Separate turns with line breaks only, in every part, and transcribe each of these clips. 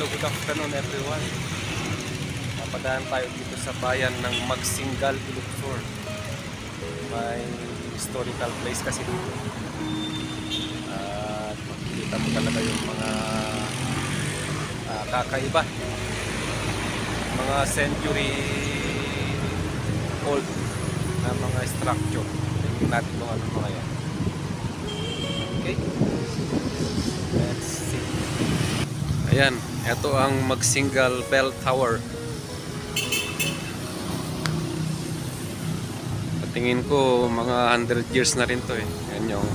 good afternoon everyone. Napadaan tayo dito sa bayan ng Magsingal, Ilocos. May historical place kasi dito. At makikita mo talaga yung mga kakaiba. Mga century old na mga structure. Tingnan natin kung ano mga yan. Okay? Let's see. Ayan, ito ang Magsingal Bell Tower. Tingin ko mga 100 years na rin to eh. Yan yung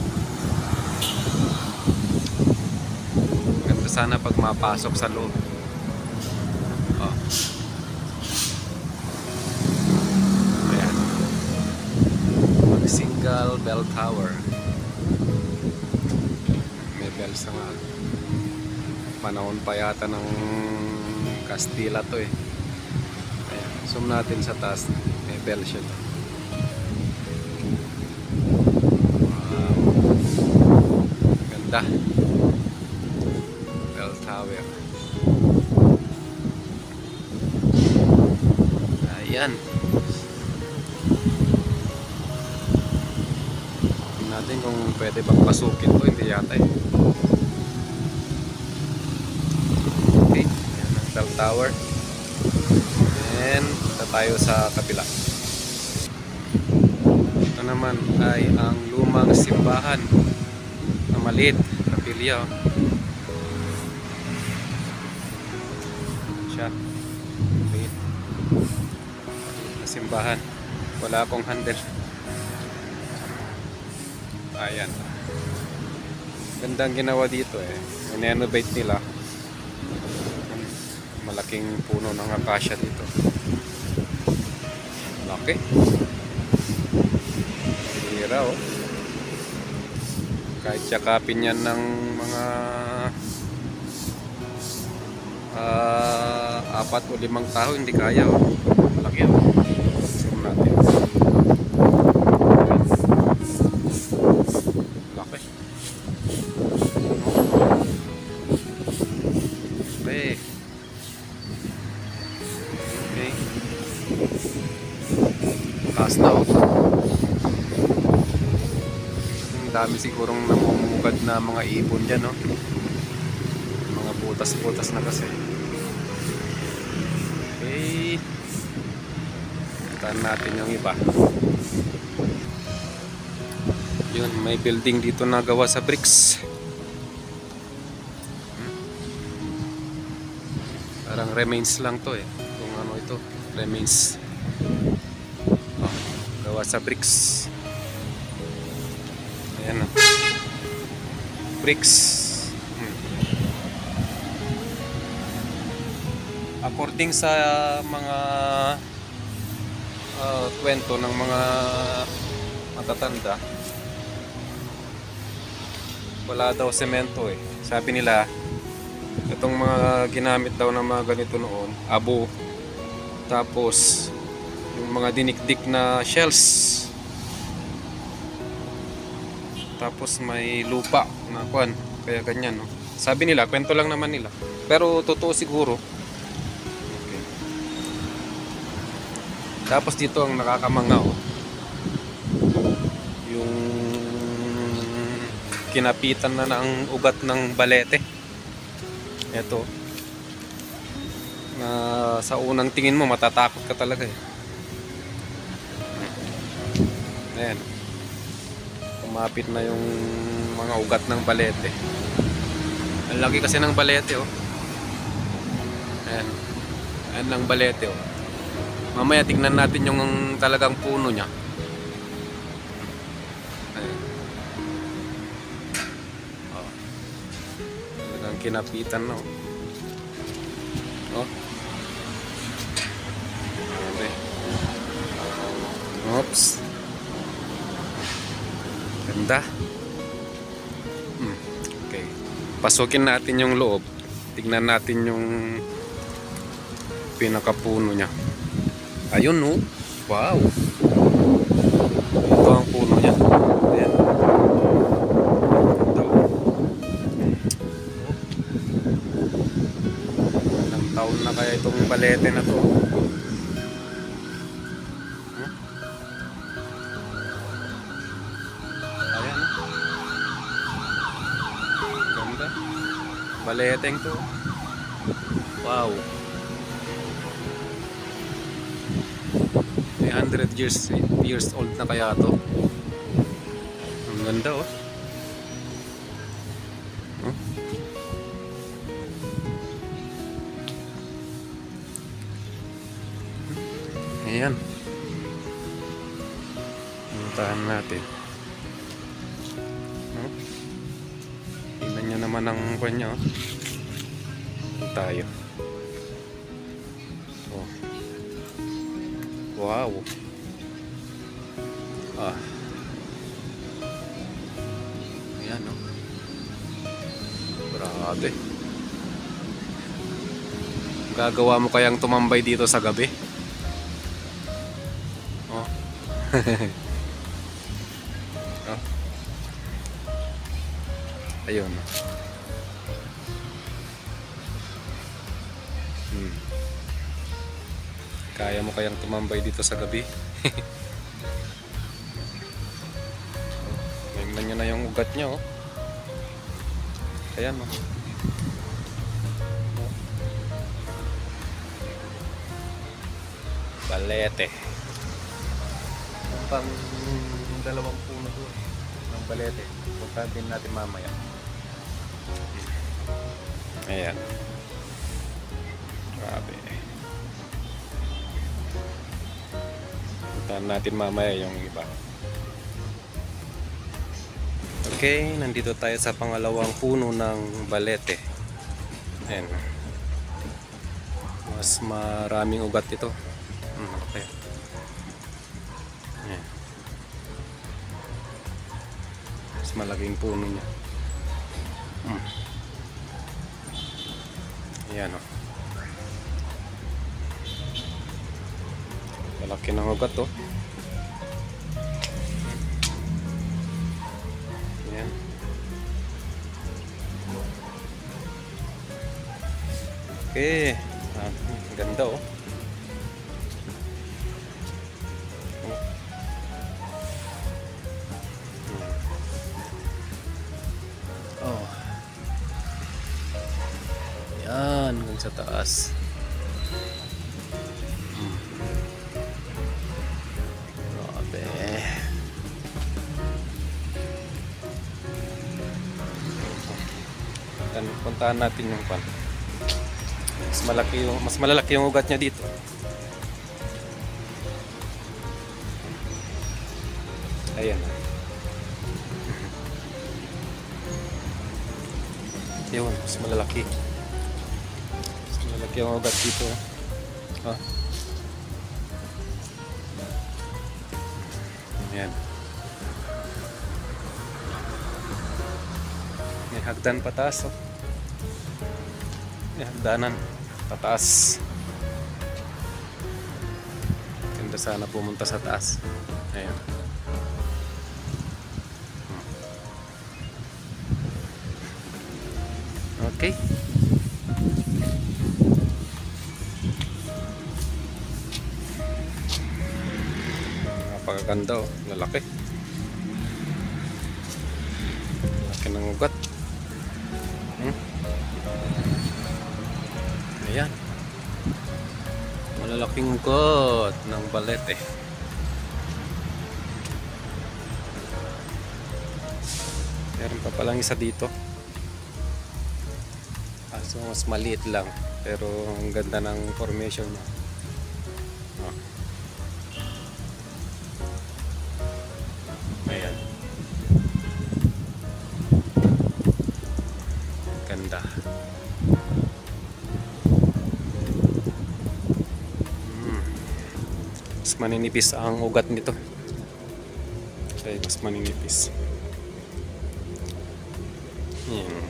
ganda sana pag mapasok sa loob. Oh. Ayan, Magsingal Bell Tower. May bells nga. Panahon pa yata ng Kastila to eh. Ayan, zoom natin sa taas. May bell siya to. Bell Tower. Ayan. Tingnan natin kung pwede bang pasukin to. Hindi yata eh. Okay. Ayan ang Bell Tower. And punta tayo sa kabila. Ito naman ay ang lumang simbahan na maliit. Kapilya siya, maliit na simbahan, wala akong handle. Ayan, gandang ginawa dito eh. Renovate nila. Malaking puno ng acacia dito, laki. Hira oh. Kahit yakapin yan ng mga 4 o 5 tao, hindi kaya oh. Malaki oh. Zoom natin. Laki. Okay. Okay. Taas na oh. Dami sigurong namumugad na mga ibon dyan, no? Mga butas-butas na kasi. Okay. Taan natin yung iba. Yun, may building dito na gawa sa bricks. Parang remains lang to eh. Kung ano ito, remains. Oh, gawa sa bricks. Ayan o. Bricks. According sa mga kwento ng mga matatanda, wala daw semento eh. Sabi nila, itong mga ginamit daw ng mga ganito noon, abo, tapos yung mga dinikdik na shells, tapos may lupa na kuwan, kaya ganyan no? Sabi nila, kwento lang naman nila, pero totoo siguro. Okay. Tapos dito ang nakakamangaw, yung kinapitan na ng ugat ng balete. Ito na sa unang tingin mo matatakot ka talaga eh. Ayan, kumapit na yung mga ugat ng balete. Ang laki kasi ng balete oh. Ayan. Ayan lang balete oh. Mamaya tignan natin yung talagang puno niya. Ayan. Oh. Talagang kinapitan no. Oh. Okay. Oops. Ganda. Okay. Pasukin natin yung loob. Tignan natin yung pinakapuno niya. Ayun no. Wow. Ito ang puno niya. Ayan. Ito. balete na to. Ayan. Ganda. Baleteng to. Wow. 100 years old na kaya to. Ang ganda oh. Ayan. Puntahan natin. Tingnan nyo naman ang kanya. Tayo. Oh. Wow. Ayan oh. Grabe. Gagawa mo kayang tumambay dito sa gabi? Oh. Oh. Ayun. Kaya mo kayang tumambay dito sa gabi? Tingnan nyo na yung ugat nyo. Ayan o. Balete. Pang dalawang puno doon ng balete. Punta din natin mamaya. Ayan. Grabe. Puntahan natin mamaya yung iba. Okay, nandito tayo sa pangalawang puno ng balete. Ayan. Mas maraming ugat ito. Okay. Ayan. Mas malaking puno niya. Ayan o. Malaki ng ugat to. Ayan. Okay. Ganda oh. Oh. Yan, hanggang sa taas. Grabe. Puntahan natin yung pan. Mas malalaki yung ugat niya dito. Ayan. Yun, mas malalaki. Mas malalaki yung ugat dito. Ayan. May hagdan pataas oh. May hagdanan pataas. Ganda sana pumunta sa taas. Ayan. Okay. Napakaganda oh, lalaki. Laki ng ugat. Ayan. Malalaking ugat ng balete. Meron pa palang isa dito. So mas maliit lang pero ang ganda ng formation niya. Ayan. Ganda. Mas maninipis ang ugat nito. Okay, mas maninipis. Ayan.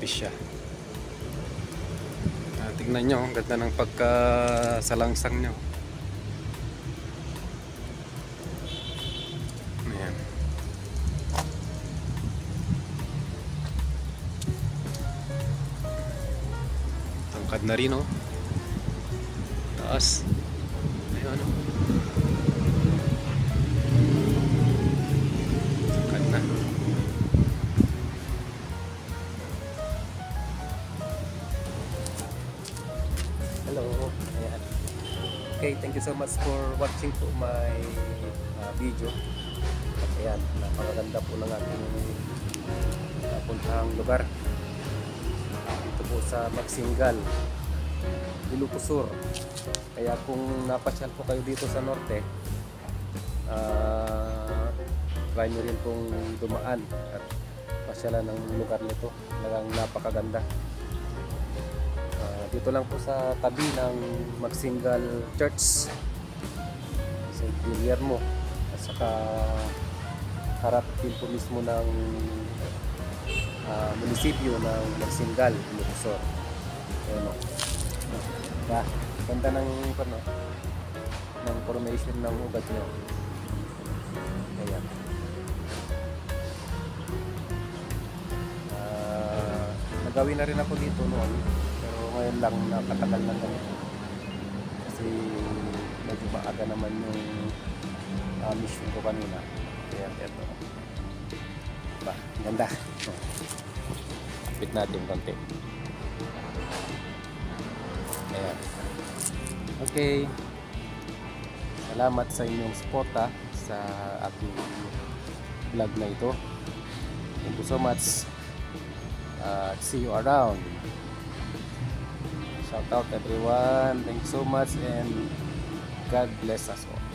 Siya. Tignan nyo, ang ganda ng pagkasalangsang nyo. Ayan. na rin, oh. Taas. Ayun, oh. Sakat na.
Hello. Ayan. Okay, thank you so much for watching po my video. At ayan, napakaganda po ng ating puntahang lugar. Dito po sa Magsingal, Ilocos Sur. Kaya kung napasyal po kayo dito sa norte, try nyo rin pong dumaan at pasyalan ng lugar nito. Talagang napakaganda. Dito lang po sa tabi ng Magsingal Church, St. Guillermo, at saka harap din po mismo ng munisipyo ng Magsingal, Ilocos Sur. Ayan, ganda ng formation ng ugat nyo. Ayan. Nagawin na rin ako dito noon, pero ngayon lang nakatagal na kami kasi medyo maaga naman yung mission ko kanina. Ayan, eto. Diba? Ganda. Kapit natin konti. Ayan. Okay. Salamat sa inyong suporta sa aking vlog na ito. Thank you so much. See you around. Shout out everyone. Thank you so much and God bless us all.